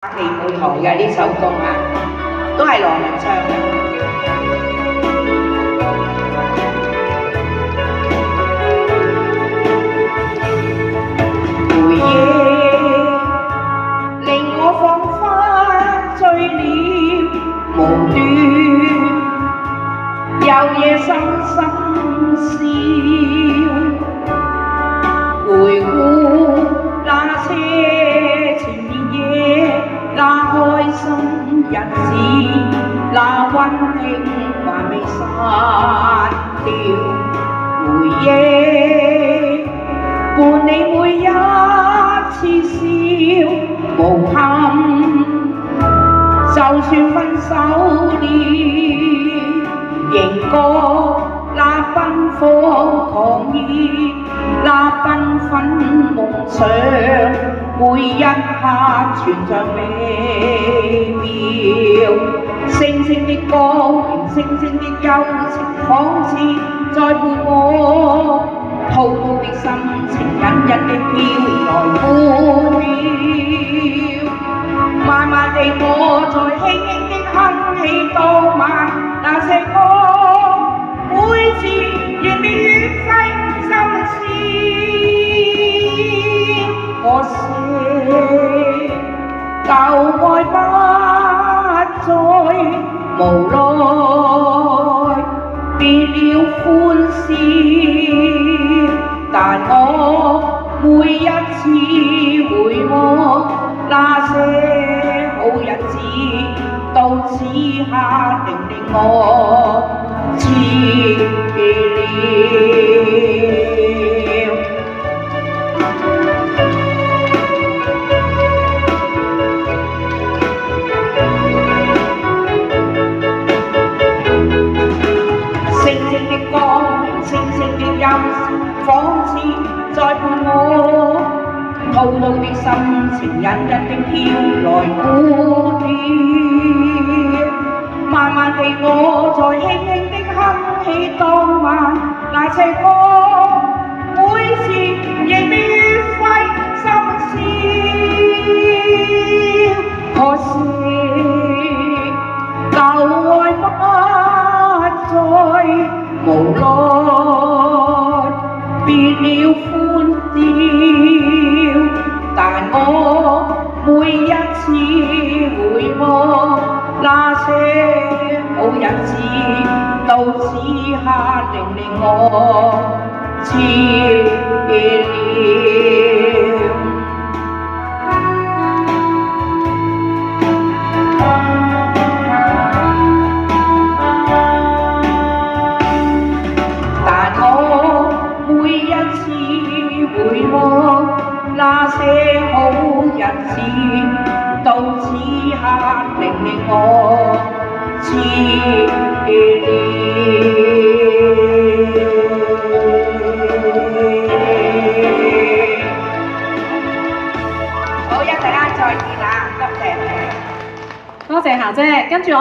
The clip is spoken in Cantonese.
戲舞台嘅呢首歌啊，都係羅文唱嘅。回憶令我彷彿醉了無端，有夜深深笑，回顧那些前夜那開心日子，那溫馨還未散掉，回憶伴你每一次笑無憾，就算分手了，仍覺那奔放狂熱，那繽紛夢想，每一刻存在美妙。星星的光明，星星的幽情，仿似在伴我，滔滔的心情，隱隱的飄來呼喚。慢慢地，我在輕輕的哼起當晚那些歌，每次仍未願揮心思。可惜舊愛不再，無奈變了歡笑。但我每一次回望那些好日子，到此刻令我痴了。星星的光明，星星的幽情，仿似在伴我，滔滔的心情，隱隱的飄來古典。慢慢地，我在輕輕的哼起當晚那些歌，每次仍未願揮心思。可惜舊愛不再，無奈變了歡笑。但我每一次回望那些好日子，到此刻令我痴了。但我每一次回望那些好日子，到此刻令我痴了。好，一陣間再見啦，多謝。多謝姣姐，跟住我。